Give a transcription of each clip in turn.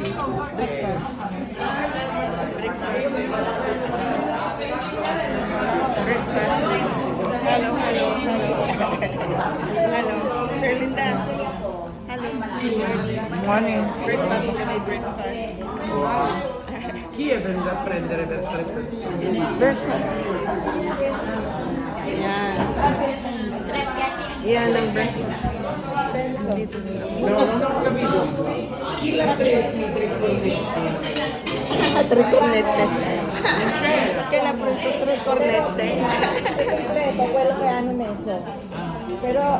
Breakfast. Hello, hello, hello. Hello, Sir Linda. Hello. Morning. Breakfast kami, breakfast. Chi è venuto a prendere per breakfast? Breakfast. Yan. Yan ang breakfast. Dito nila. No, non ho capito. Chi l'ha preso i tre cornetti? Tre cornette. Che l'ha preso tre cornette? Secreto, quello che hanno messo. Però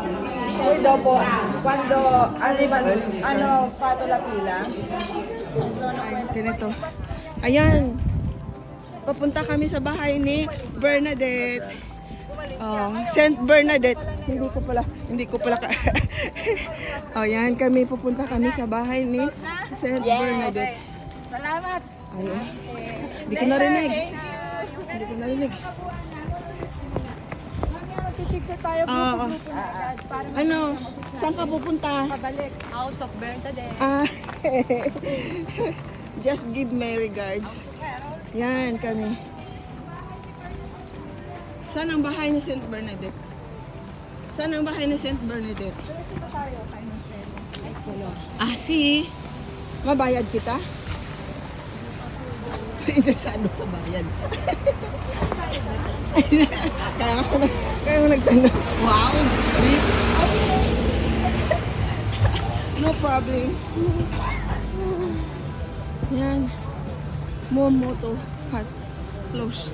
poi dopo, quando hanno fatto la fila, Ganito. Ayan. Papunta kami sa bahay ni Bernadette. Saint Bernadette. Hindi ko pala oh, yan kami pupunta kami sa bahay ni Saint Bernadette. salamat! Ano? Hindi ko narinig. Hindi ko narinig. Picture tayo Oo. Ano? Saan ka pupunta? pabalik. House of Bernadette. Just give my regards. Yan kami. Saan ang bahay ni Saint Bernadette? Saan ang bahay ni Saint Bernadette? Si mabayad kita? Interesado sa bayad. Kaya mo nagtanong. Wow! No problem. Yan. Momoto hut. Close.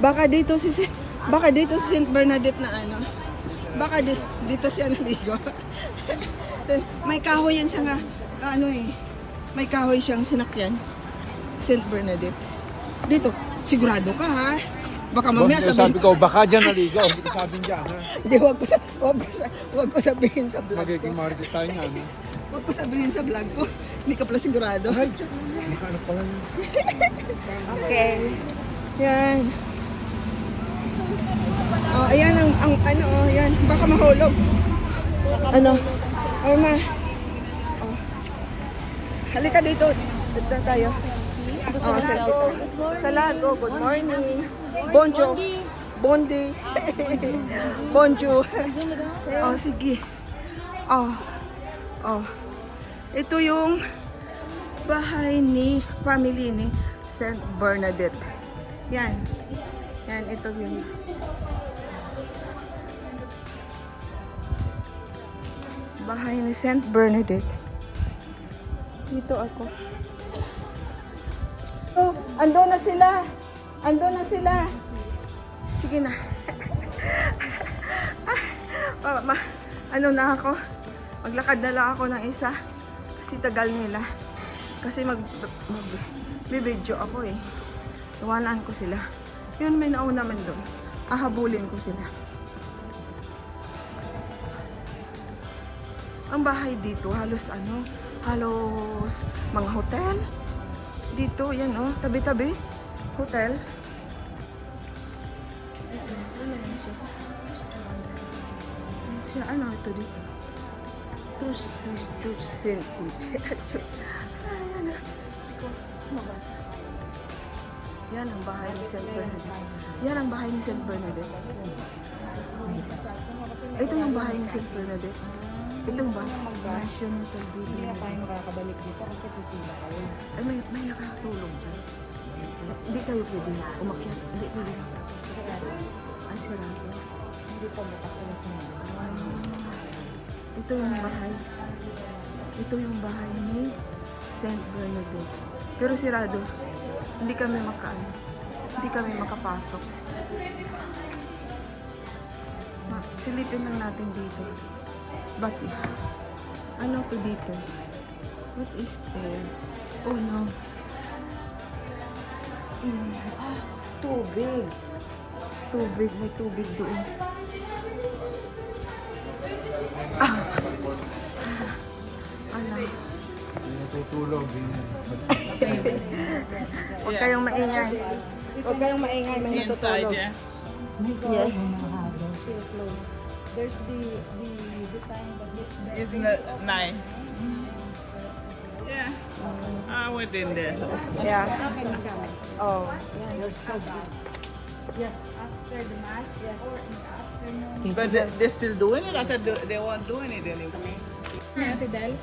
Baka dito si Saint Bernadette na ano. Baka dito siya naligo. May kahoy yan siya nga. Ano eh. May kahoy siyang sinakyan. Saint Bernadette. Dito. Sigurado ka ha. Baka mamaya Sabi ko, baka dyan naligaw. Hindi ko sabihin dyan, ha? Hindi, wag ko sabihin sa vlog ko. Magiging marites tayo nga, no? Wag ko sabihin sa vlog ko. Hindi ka pala sigurado. Ay, dyan. Ano pala yun? Okay. Yan. Oh, ayan ang ano, oh, yan. Baka mahulog. Ano? Oh, ma. Oh. Halika dito. Dito tayo. Oh, sa lago. Good morning. Bonjour. Bondi. Bonjour. Oh, sige. Oh. Oh. Ito yung bahay ni family ni Saint Bernadette. Yan. Yan, ito yung bahay ni Saint Bernadette. Dito ako. Oh, ando na sila. Ando na sila. Sige na. Ano na ako? Maglakad na lang ako ng isa. Kasi tagal nila. Kasi bibidyo ako eh. Iwanan ko sila. Yun, may nauna man doon. Ahabulin ko sila. Ang bahay dito, halos mga hotel. Dito, yan oh, tabi-tabi. Hotel. Ano yan siya? Restaurant. Yan siya, ano ito dito? Church spin it. Ano? Hindi ko mabasa. Yan ang bahay ni Saint Bernadette. Yan ang bahay ni Saint Bernadette. Ito yung bahay ni Saint Bernadette. Ito yung bahay. Mansion Hotel Building. Hindi na tayo makakabalik dito kasi pipila kayo. Ay, may nakatulong dyan. Hindi tayo pwede umakyat. Hindi pwede makapasok. Ay, sarado. Hindi pa bukas alas na. Ito yung bahay. Ito yung bahay ni Saint Bernadette. Pero sirado. Hindi kami hindi kami makapasok. Silipin lang natin dito. But, ano to dito? What is there? Oh no. Tubig. Tubig. May tubig doon. Ano? Natutulog. Huwag kayong maingay. Huwag kayong maingay. May natutulog. Yes. Still closed. There's the time that It's not nine. Yeah. I went in there. Yeah. Oh. After the mass or in the afternoon. But they're still doing it? I thought they weren't doing it anymore. Ate Del?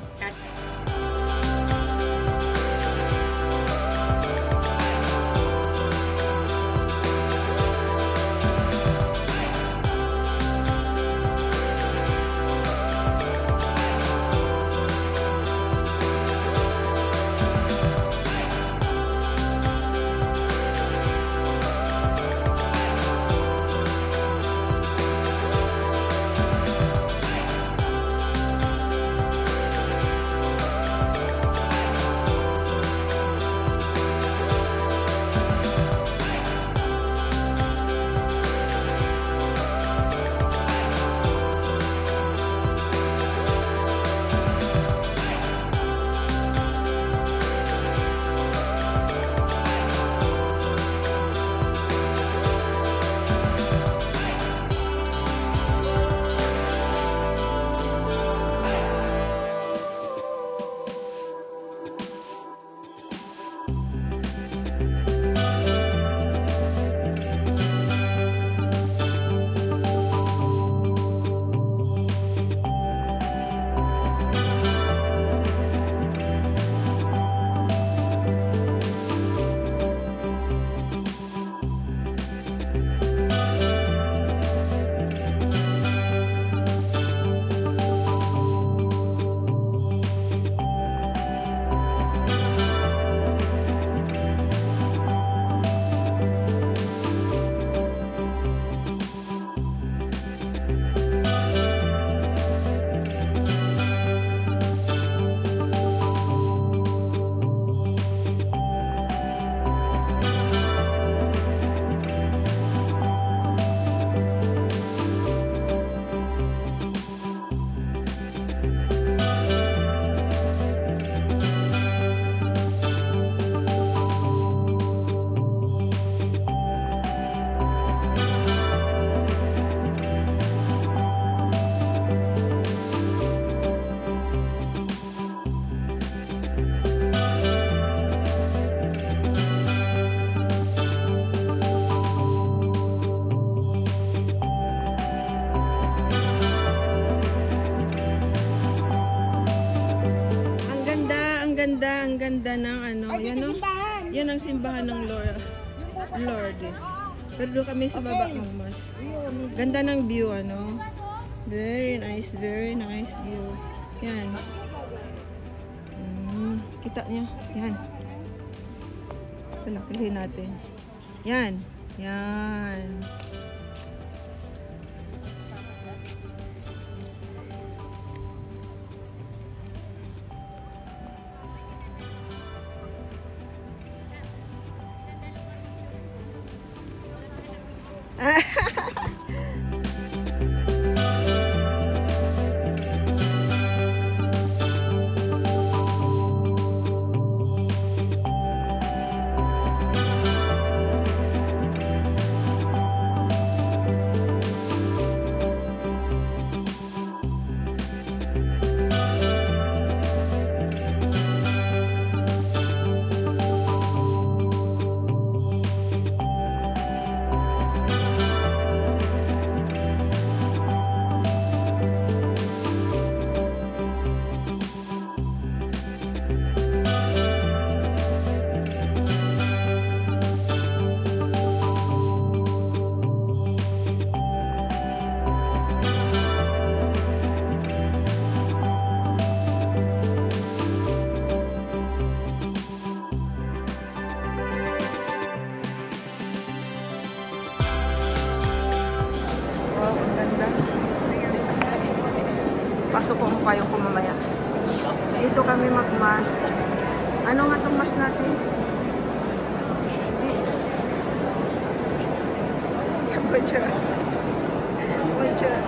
Ang ganda ng ano, yan no? Yan ang simbahan ng Lourdes. Pero doon kami sa baba magmas. Ganda ng view, ano? Very nice view. Yan. Kita niya. Yan. Palakihin natin. Yan. Yan. Pasok ko mukha yung kumamaya. Dito kami magmas. Ano nga itong mas natin? Hindi. Sige, butcher. Butcher.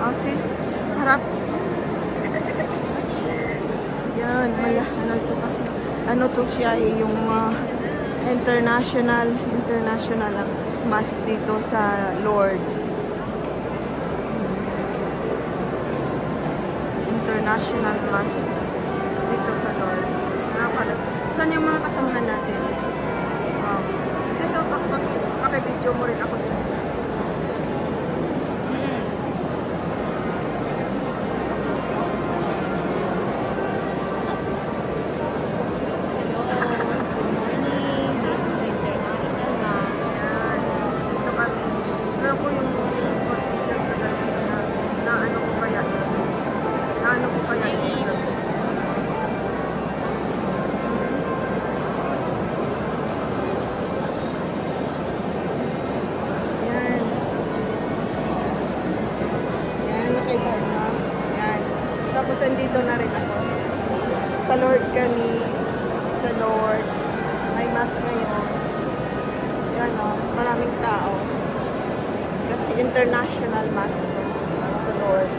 Oh, sis. Harap. Yan. Wala. Ano to kasi? Ano to siya eh, yung international ang mas dito sa Lord. International Mass dito sa Lord. Saan yung mga kasamahan natin? Wow. Sis, paki-video mo rin ako dyan. Sis. Ayan. Dito kami. Pero po yung position talaga dito na ano ko kaya ito. Yan. Yan, nakita mo. Yan. Tapos andito na rin ako. Sa Lord kami. Sa Lord. May mass ngayon. Yan o. Maraming tao. Kasi international mass to. Sa Lord.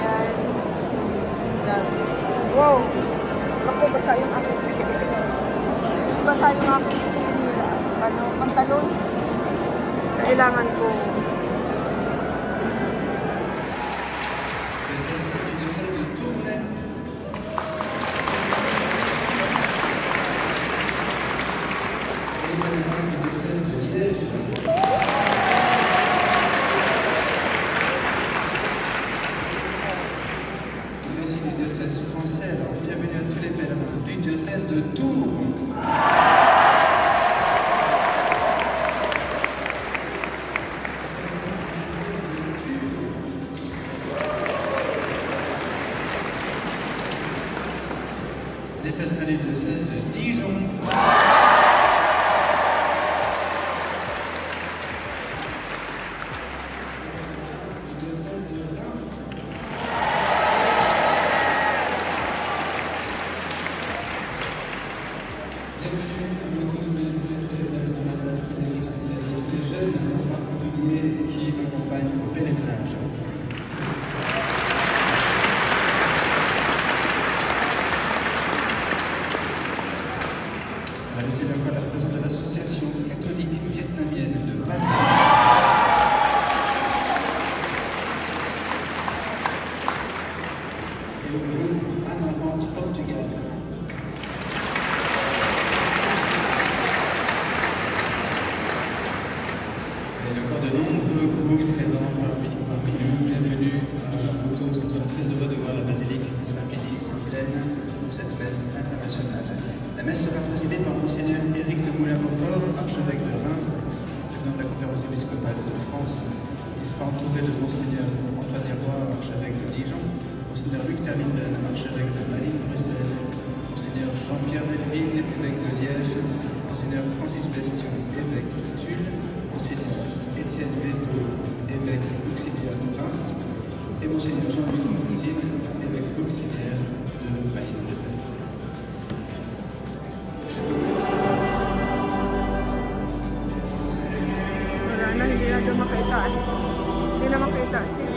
Yan. Dami. Wow! Ako, basa yung aking basa yung aking chinila. Ano, pantalon. Kailangan ko. Mais aussi du diocèse français. Alors, bienvenue à tous les pèlerins du diocèse de Tours. Les pèlerins du diocèse de Dijon. Du diocèse de Reims. Bienvenue à tous les pèlerins de Madame, tous les hospitaliers, tous les jeunes en particulier qui accompagnent au pèlerinage. Je suis encore la présence de l'association catholique vietnamienne de Paris. Et le groupe Amarante Portugal. Et encore de nombreux groupes présents parmi nous. Bienvenue à vous tous. Nous sommes très heureux de voir la basilique Saint-Pédis pleine pour cette messe internationale. La messe sera présidée par Monseigneur Éric de Moulin-Beaufort, archevêque de Reims, président de la conférence épiscopale de France. Il sera entouré de Monseigneur Antoine Leroy, archevêque de Dijon, Monseigneur Luc Terlinden, archevêque de Malines-Bruxelles, Monseigneur Jean-Pierre Delville, évêque de Liège, Monseigneur Francis Bestion, évêque de Tulle, Monseigneur Étienne Veto, évêque auxiliaire de Reims, et Monseigneur Jean-Luc Moxine, évêque auxiliaire de Malines-Bruxelles. Wala na, hindi na makita. Hindi na makita, sis.